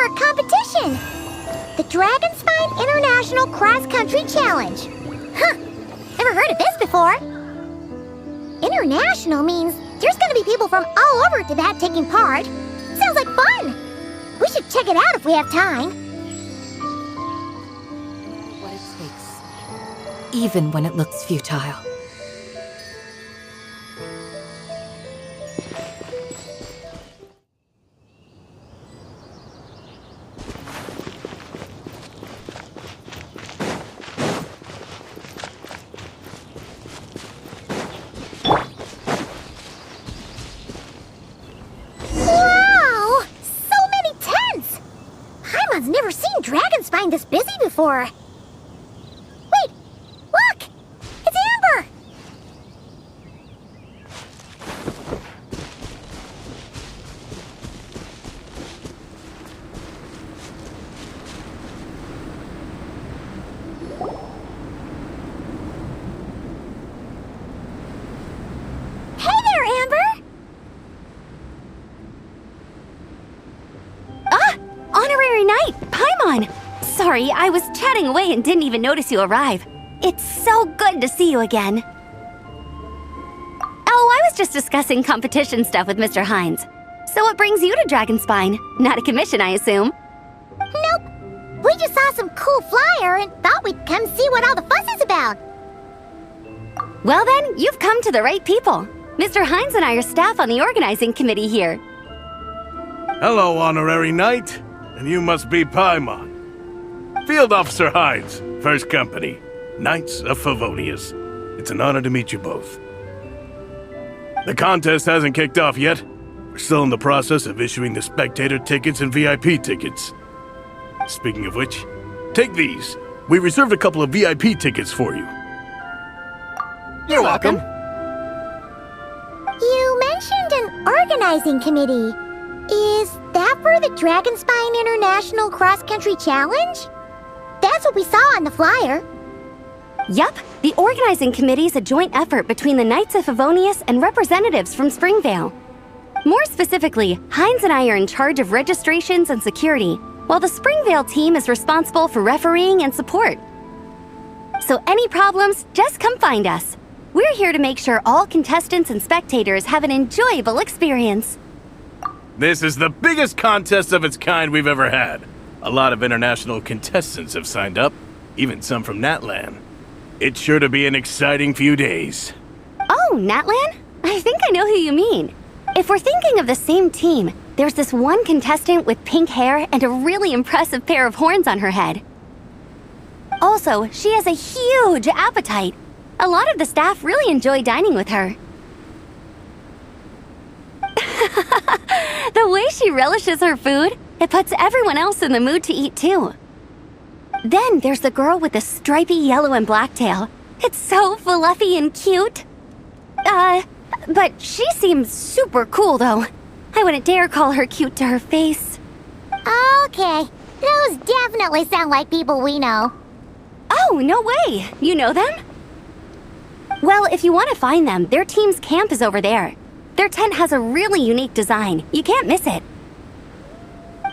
for a competition. The Dragonspine International Cross Country Challenge. Huh, never heard of this before. International means there's gonna be people from all over to that taking part. Sounds like fun. We should check it out if we have time. What it takes, even when it looks futile. Never seen Dragonspine this busy before. Wait, look! It's Amber! Hey there, Amber! Honorary Knight, Paimon! Sorry, I was chatting away and didn't even notice you arrive. It's so good to see you again. Oh, I was just discussing competition stuff with Mr. Hines. So what brings you to Dragonspine? Not a commission, I assume? Nope. We just saw some cool flyer and thought we'd come see what all the fuss is about. Well then, you've come to the right people. Mr. Hines and I are staff on the organizing committee here. Hello, Honorary Knight. And you must be Paimon. Field Officer Hines, First Company, Knights of Favonius. It's an honor to meet you both. The contest hasn't kicked off yet. We're still in the process of issuing the spectator tickets and VIP tickets. Speaking of which, take these. We reserved a couple of VIP tickets for you. You're welcome. You mentioned an organizing committee. Is that for the Dragonspine International Cross Country Challenge? That's what we saw on the flyer. Yup, the organizing committee is a joint effort between the Knights of Favonius and representatives from Springvale. More specifically, Hines and I are in charge of registrations and security, while the Springvale team is responsible for refereeing and support. So any problems, just come find us. We're here to make sure all contestants and spectators have an enjoyable experience. This is the biggest contest of its kind we've ever had. A lot of international contestants have signed up, even some from Natlan. It's sure to be an exciting few days. Oh, Natlan? I think I know who you mean. If we're thinking of the same team, there's this one contestant with pink hair and a really impressive pair of horns on her head. Also, she has a huge appetite. A lot of the staff really enjoy dining with her. The way she relishes her food, it puts everyone else in the mood to eat too. Then there's the girl with the stripy yellow and black tail. It's so fluffy and cute. But she seems super cool though. I wouldn't dare call her cute to her face. Okay, those definitely sound like people we know. Oh, no way! You know them? Well, if you want to find them, their team's camp is over there. Their tent has a really unique design. You can't miss it.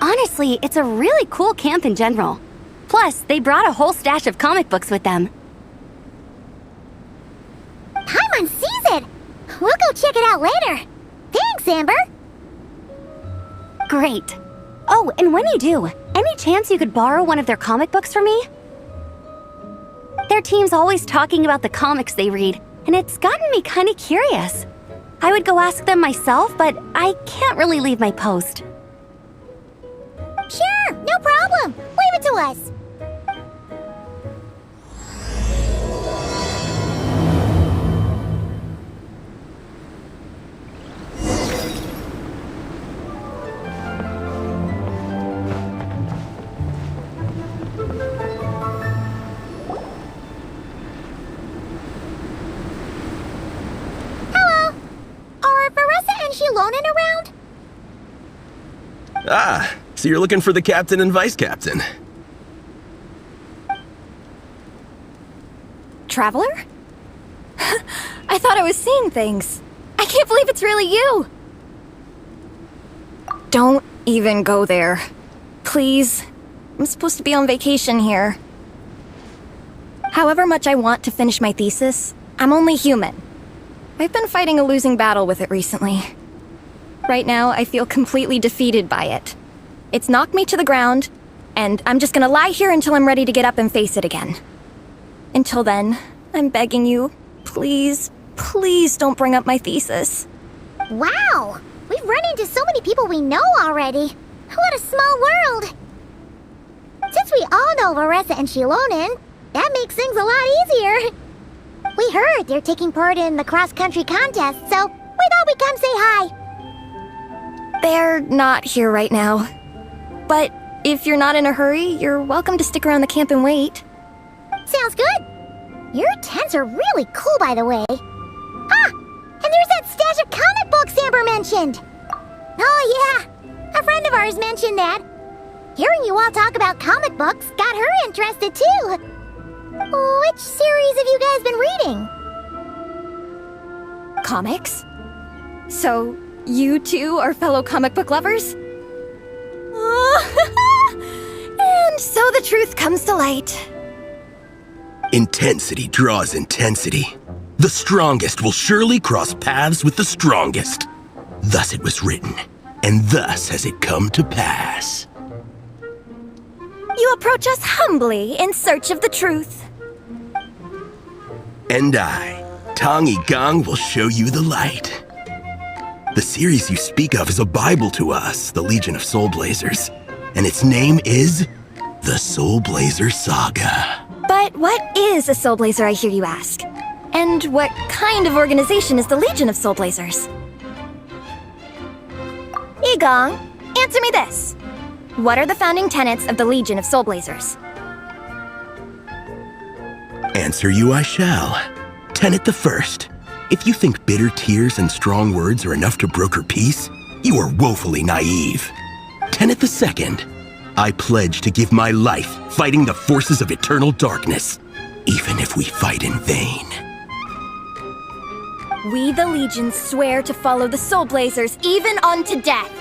Honestly, it's a really cool camp in general. Plus, they brought a whole stash of comic books with them. Paimon sees it! We'll go check it out later. Thanks, Amber! Great. Oh, and when you do, any chance you could borrow one of their comic books from me? Their team's always talking about the comics they read, and it's gotten me kind of curious. I would go ask them myself, but I can't really leave my post. Sure, no problem. Leave it to us. Around? Ah, so you're looking for the captain and vice captain. Traveler? I thought I was seeing things. I can't believe it's really you. Don't even go there. please. I'm supposed to be on vacation here. However much I want to finish my thesis, I'm only human. I've been fighting a losing battle with it recently. Right now, I feel completely defeated by it. It's knocked me to the ground, and I'm just gonna lie here until I'm ready to get up and face it again. Until then, I'm begging you, please, please don't bring up my thesis. Wow! We've run into so many people we know already. What a small world! Since we all know Varessa and Shilonen, that makes things a lot easier. We heard they're taking part in the cross-country contest, so we thought we'd come say hi. They're not here right now. But if you're not in a hurry, you're welcome to stick around the camp and wait. Sounds good. Your tents are really cool, by the way. Ah! And there's that stash of comic books Amber mentioned! Oh yeah, a friend of ours mentioned that. Hearing you all talk about comic books got her interested too. Which series have you guys been reading? Comics? So, you two are fellow comic book lovers? And so the truth comes to light. Intensity draws intensity. The strongest will surely cross paths with the strongest. Thus it was written, and thus has it come to pass. You approach us humbly in search of the truth. And I, Tong Yi Gong, will show you the light. The series you speak of is a Bible to us, the Legion of Soulblazers, and its name is the Soulblazer Saga. But what is a Soulblazer, I hear you ask? And what kind of organization is the Legion of Soulblazers? Igong, answer me this. What are the founding tenets of the Legion of Soulblazers? Answer you I shall. Tenet the first. If you think bitter tears and strong words are enough to broker peace, you are woefully naive. Tenet the second. I pledge to give my life fighting the forces of eternal darkness, even if we fight in vain. We, the Legion, swear to follow the Soulblazers even unto death.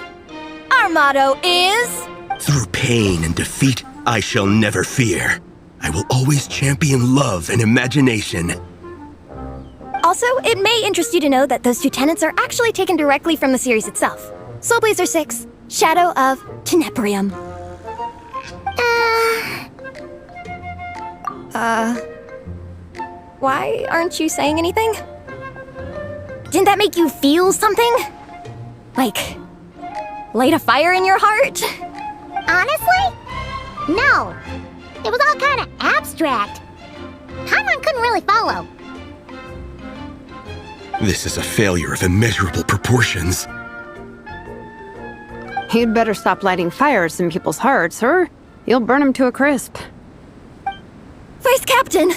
Our motto is... Through pain and defeat, I shall never fear. I will always champion love and imagination. Also, it may interest you to know that those two tenets are actually taken directly from the series itself. Soulblazer 6, Shadow of Tenebrium. Why aren't you saying anything? Didn't that make you feel something? Like, light a fire in your heart? Honestly? No. It was all kind of abstract. Paimon couldn't really follow. This is a failure of immeasurable proportions. You'd better stop lighting fires in people's hearts, or you'll burn them to a crisp. Vice Captain!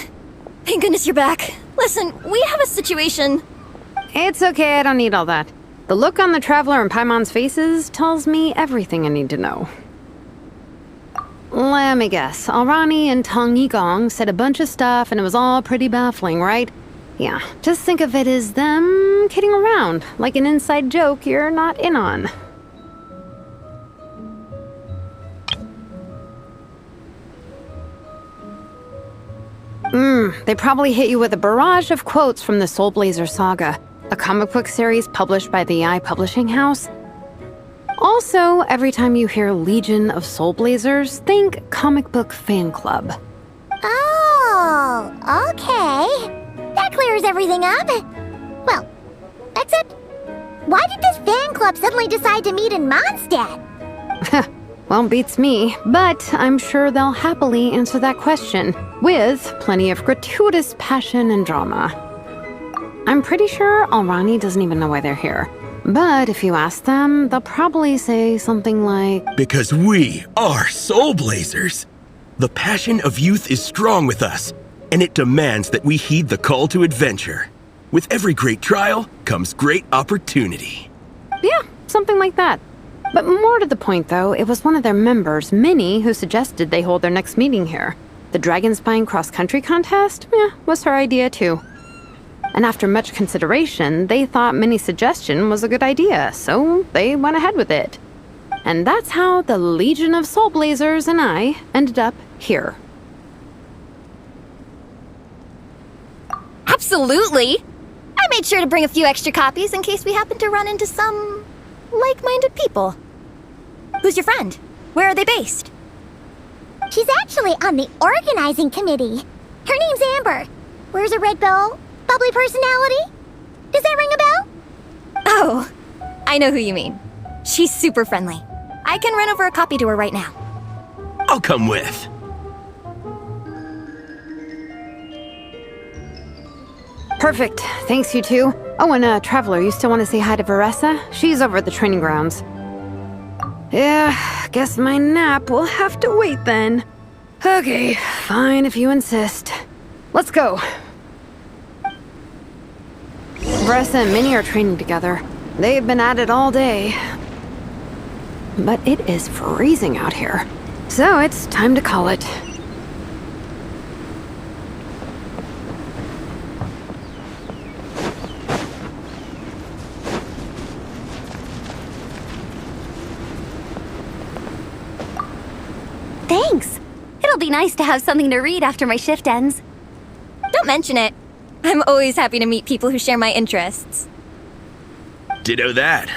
Thank goodness you're back. Listen, we have a situation. It's okay, I don't need all that. The look on the Traveler and Paimon's faces tells me everything I need to know. Let me guess. Alrani and Tong Yi Gong said a bunch of stuff and it was all pretty baffling, right? Yeah, just think of it as them kidding around, like an inside joke you're not in on. They probably hit you with a barrage of quotes from the Soulblazer Saga, a comic book series published by the publishing house. Also, every time you hear Legion of Soulblazers, think comic book fan club. Oh, okay. That clears everything up. Well, except, why did this fan club suddenly decide to meet in Mondstadt? Well, beats me, but I'm sure they'll happily answer that question, with plenty of gratuitous passion and drama. I'm pretty sure Alrani doesn't even know why they're here. But if you ask them, they'll probably say something like, Because we are Soulblazers. The passion of youth is strong with us, and it demands that we heed the call to adventure. With every great trial comes great opportunity. yeah, something like that. But more to the point, though, it was one of their members, Minnie, who suggested they hold their next meeting here. The Dragonspine cross-country contest? Was her idea, too. And after much consideration, they thought Minnie's suggestion was a good idea, so they went ahead with it. And that's how the Legion of Soulblazers and I ended up here. Absolutely! I made sure to bring a few extra copies in case we happen to run into some like-minded people. Who's your friend? Where are they based? She's actually on the organizing committee. Her name's Amber. Wears a red bow, bubbly personality. Does that ring a bell? Oh, I know who you mean. She's super friendly. I can run over a copy to her right now. I'll come with. Perfect. Thanks, you two. Oh, and Traveler, you still want to say hi to Veressa? She's over at the training grounds. Yeah, guess my nap will have to wait then. Okay, fine if you insist. Let's go. Veressa and Minnie are training together. They've been at it all day. But it is freezing out here. So it's time to call it. Thanks. It'll be nice to have something to read after my shift ends. Don't mention it. I'm always happy to meet people who share my interests. Ditto that.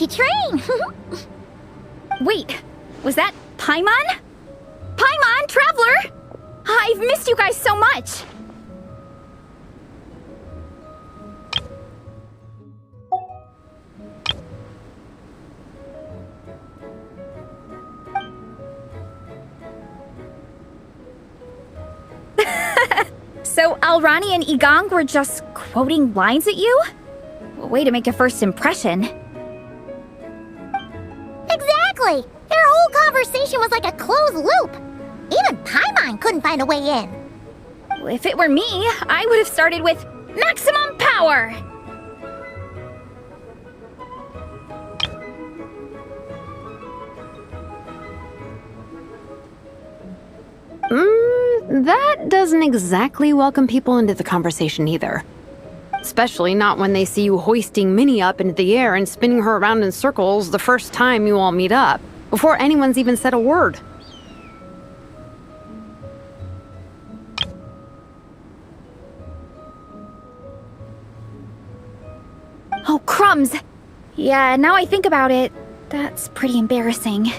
You train. Wait, was that Paimon? Paimon, Traveler! I've missed you guys so much! So Alrani and Igong were just quoting lines at you? Way to make a first impression. Exactly! Their whole conversation was like a closed loop. Even Paimon couldn't find a way in. If it were me, I would have started with maximum power! That doesn't exactly welcome people into the conversation either. Especially not when they see you hoisting Minnie up into the air and spinning her around in circles the first time you all meet up, before anyone's even said a word. Oh, crumbs! Yeah, now I think about it, that's pretty embarrassing.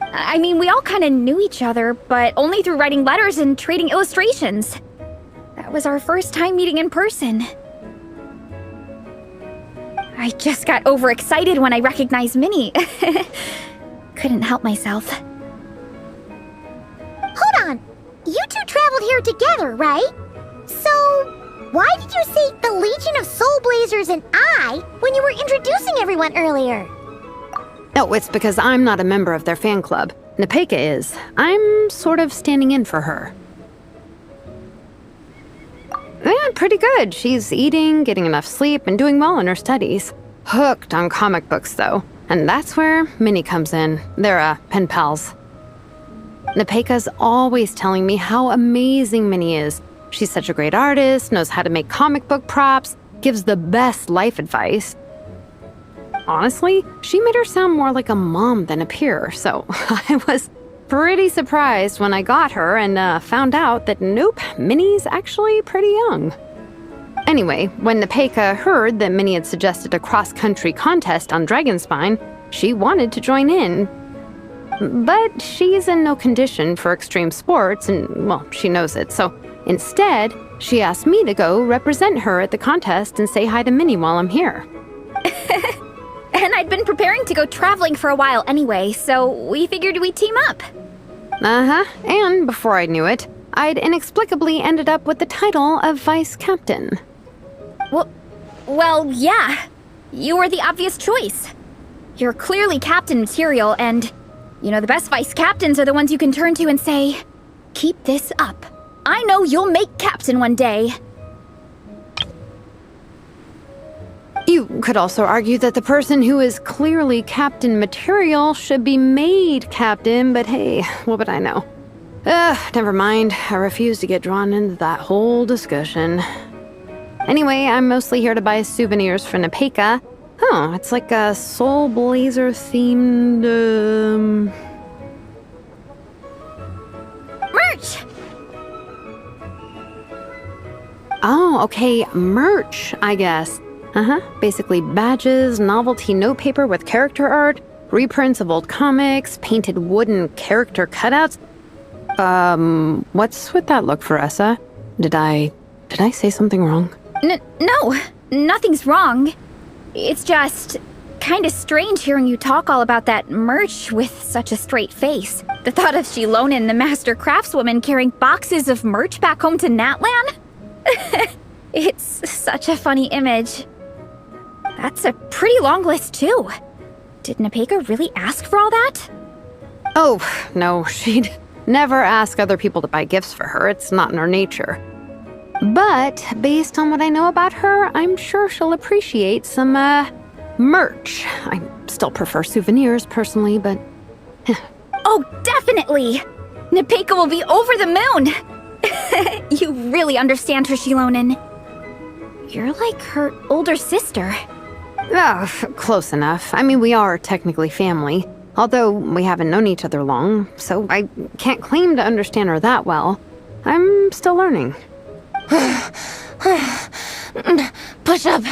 I mean, we all kind of knew each other, but only through writing letters and trading illustrations. That was our first time meeting in person. I just got overexcited when I recognized Minnie. Couldn't help myself. Hold on. You two traveled here together, right? So, why did you say the Legion of Soulblazers and I when you were introducing everyone earlier? Oh, it's because I'm not a member of their fan club. Nepeka is. I'm sort of standing in for her. Yeah, pretty good. She's eating, getting enough sleep, and doing well in her studies. Hooked on comic books, though. And that's where Minnie comes in. They're, pen pals. Nepeka's always telling me how amazing Minnie is. She's such a great artist, knows how to make comic book props, gives the best life advice. Honestly, she made her sound more like a mom than a peer, so I was pretty surprised when I got her and found out that nope, Minnie's actually pretty young. Anyway, when Nepeka heard that Minnie had suggested a cross-country contest on Dragonspine, she wanted to join in. But she's in no condition for extreme sports, and, well, she knows it, so instead, she asked me to go represent her at the contest and say hi to Minnie while I'm here. And I'd been preparing to go traveling for a while anyway, so we figured we'd team up. And before I knew it, I'd inexplicably ended up with the title of vice captain. Well, yeah. You were the obvious choice. You're clearly captain material, and, you know, the best vice captains are the ones you can turn to and say, keep this up. I know you'll make captain one day. You could also argue that the person who is clearly captain material should be made captain, but hey, what would I know? Never mind. I refuse to get drawn into that whole discussion. Anyway, I'm mostly here to buy souvenirs for Nepeka. Oh, it's like a Soulblazer themed, Merch! Oh, okay, merch, I guess. Basically badges, novelty notepaper with character art, reprints of old comics, painted wooden character cutouts. What's with that look, Veressa? Did I say something wrong? No, nothing's wrong. It's just kinda strange hearing you talk all about that merch with such a straight face. The thought of Shilonen, the master craftswoman, carrying boxes of merch back home to Natlan? It's such a funny image. That's a pretty long list, too. Did Nepeka really ask for all that? Oh, no, she'd never ask other people to buy gifts for her. It's not in her nature. But based on what I know about her, I'm sure she'll appreciate some, merch. I still prefer souvenirs, personally, but... Oh, definitely! Nepeka will be over the moon! You really understand her, Shilonen. You're like her older sister. Oh, close enough. I mean, we are technically family, although we haven't known each other long, so I can't claim to understand her that well. I'm still learning. Push-up.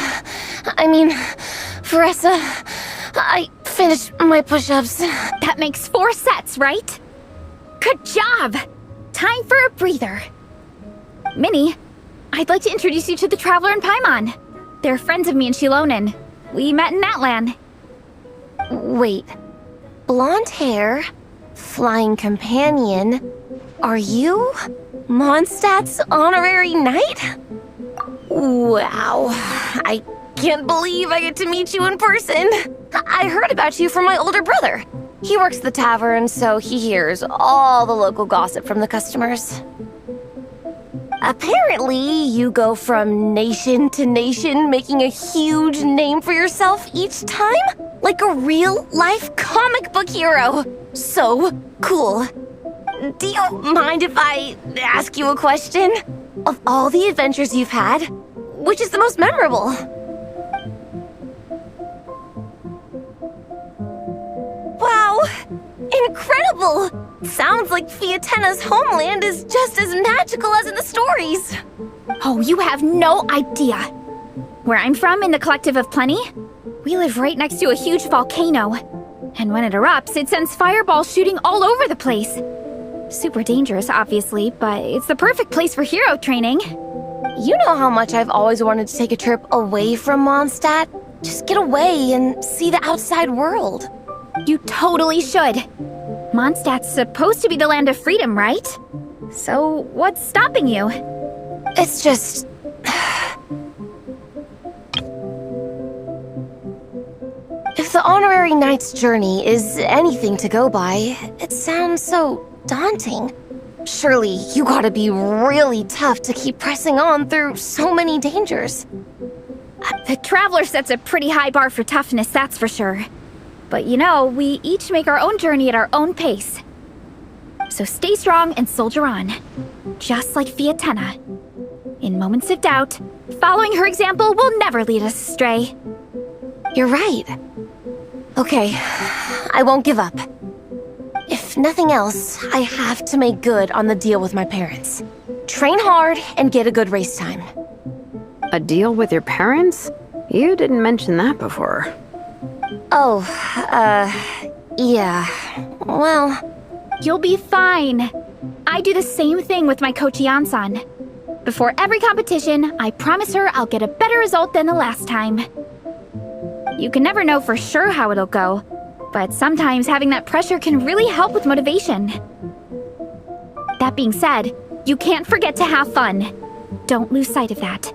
I mean, Veressa, I finished my push-ups. That makes 4 sets, right? Good job! Time for a breather. Minnie, I'd like to introduce you to the Traveler and Paimon. They're friends of me and Shilonen. We met in Natlan. Wait. Blonde hair, flying companion. Are you Mondstadt's honorary knight? Wow. I can't believe I get to meet you in person. I heard about you from my older brother. He works at the tavern, so he hears all the local gossip from the customers. Apparently, you go from nation to nation, making a huge name for yourself each time? Like a real-life comic book hero. So cool. Do you mind if I ask you a question? Of all the adventures you've had, which is the most memorable? Wow! Incredible! Sounds like Fiatena's homeland is just as magical as in the stories. Oh, you have no idea. Where I'm from, in the Collective of Plenty, we live right next to a huge volcano. And when it erupts, it sends fireballs shooting all over the place. Super dangerous, obviously, but it's the perfect place for hero training. You know how much I've always wanted to take a trip away from Mondstadt? Just get away and see the outside world. You totally should. Mondstadt's supposed to be the land of freedom, right? So, what's stopping you? It's just... If the honorary knight's journey is anything to go by, it sounds so daunting. Surely you gotta be really tough to keep pressing on through so many dangers. The Traveler sets a pretty high bar for toughness, that's for sure. But you know, we each make our own journey at our own pace. So stay strong and soldier on. Just like Fiatenna. In moments of doubt, following her example will never lead us astray. You're right. Okay, I won't give up. If nothing else, I have to make good on the deal with my parents. Train hard and get a good race time. A deal with your parents? You didn't mention that before. Oh, yeah. Well, You'll be fine. I do the same thing with my coach Yan-san. Before every competition, I promise her I'll get a better result than the last time. You can never know for sure how it'll go, but sometimes having that pressure can really help with motivation. That being said, you can't forget to have fun. Don't lose sight of that.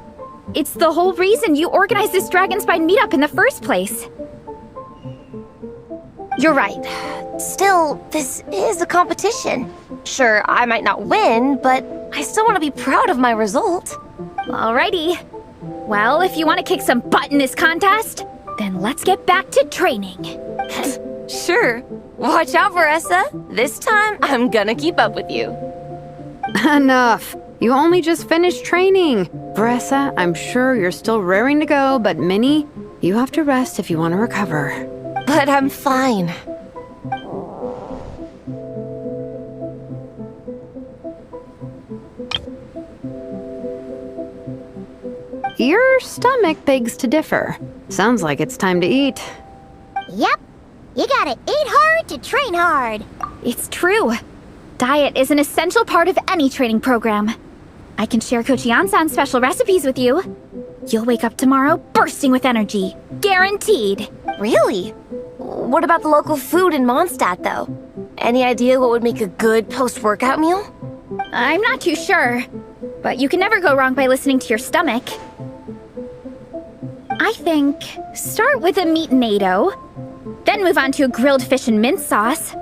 It's the whole reason you organized this Dragonspine meetup in the first place. you're right. Still, this is a competition. Sure, I might not win, but I still want to be proud of my result. Alrighty. Well, if you want to kick some butt in this contest, then let's get back to training. Sure. Watch out, Varessa. This time, I'm gonna keep up with you. Enough. You only just finished training. Varessa, I'm sure you're still raring to go, but Minnie, you have to rest if you want to recover. But I'm fine. Your stomach begs to differ. Sounds like it's time to eat. Yep. You gotta eat hard to train hard. It's true. Diet is an essential part of any training program. I can share Coach Yan-san's special recipes with you. You'll wake up tomorrow bursting with energy. Guaranteed. Really? What about the local food in Mondstadt, though? Any idea what would make a good post-workout meal? I'm not too sure, but you can never go wrong by listening to your stomach. I think start with a meat natto, then move on to a grilled fish and mint sauce,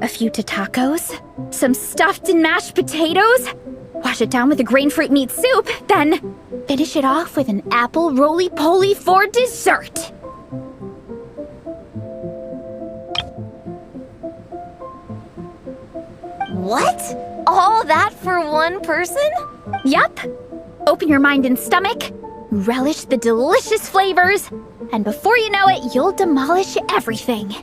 a few tacos, some stuffed and mashed potatoes, wash it down with a grain fruit meat soup, then finish it off with an apple roly-poly for dessert. What? All that for one person? Yup. Open your mind and stomach, relish the delicious flavors, and before you know it, you'll demolish everything.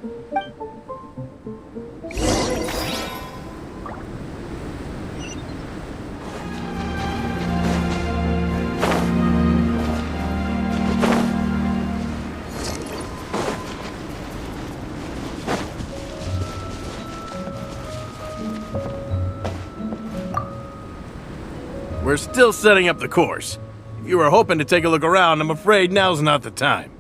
We're still setting up the course. If you were hoping to take a look around, I'm afraid now's not the time.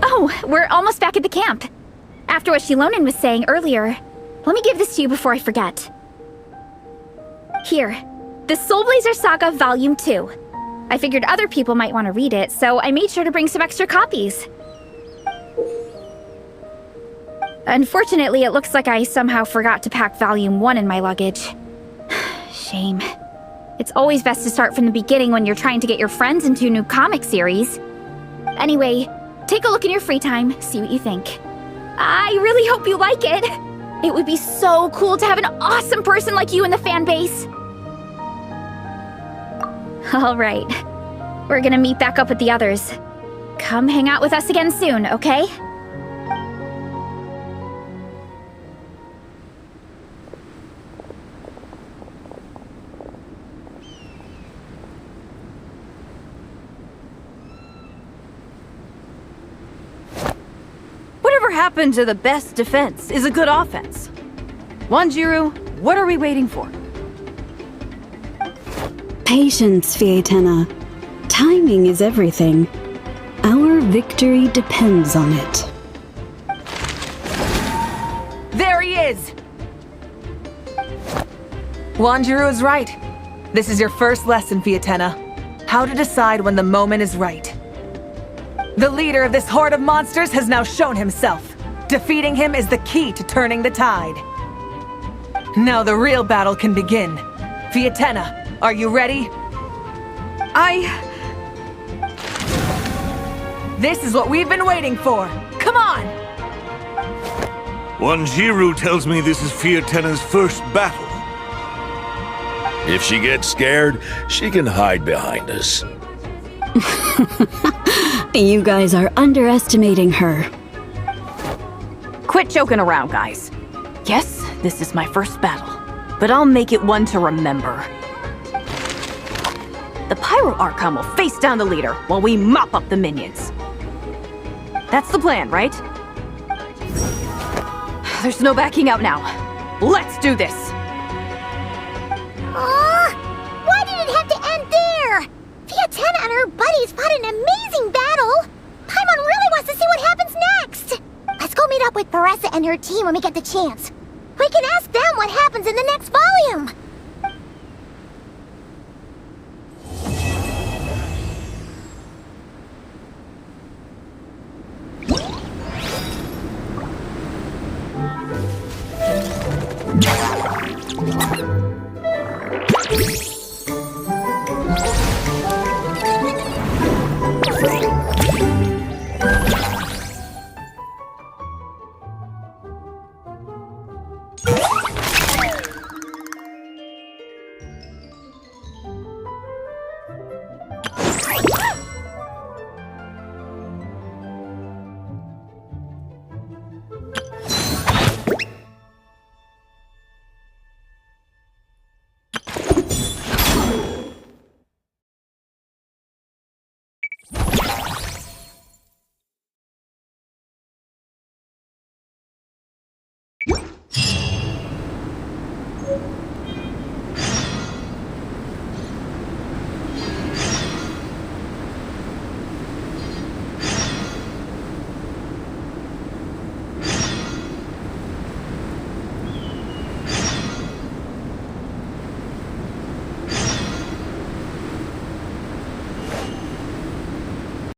Oh, we're almost back at the camp. After what Shilonen was saying earlier, let me give this to you before I forget. Here, the Soulblazer Saga Volume 2. I figured other people might want to read it, so I made sure to bring some extra copies. Unfortunately, it looks like I somehow forgot to pack Volume 1 in my luggage. Shame. It's always best to start from the beginning when you're trying to get your friends into a new comic series. Anyway, take a look in your free time, see what you think. I really hope you like it. It would be so cool to have an awesome person like you in the fan base. All right. We're gonna meet back up with the others. Come hang out with us again soon, okay? Whatever happened to the best defense is a good offense? Wanjiru, what are we waiting for? Patience, Fiatenna. Timing is everything. Our victory depends on it. There he is! Wanjiru is right. This is your first lesson, Fiatenna. How to decide when the moment is right. The leader of this horde of monsters has now shown himself. Defeating him is the key to turning the tide. Now the real battle can begin. Fiatenna, are you ready? This is what we've been waiting for. Come on! Wanjiru tells me this is Fiatena's first battle. If she gets scared, she can hide behind us. You guys are underestimating her. Quit joking around, guys. Yes, this is my first battle, but I'll make it one to remember. The Pyro Archon will face down the leader while we mop up the minions. That's the plan, right? There's no backing out now. Let's do this! Why did it have to end there? Fiatena and her buddies fought an amazing battle. Paimon really wants to see what happens next. Let's go meet up with Paressa and her team when we get the chance. We can ask them what happens in the next volume.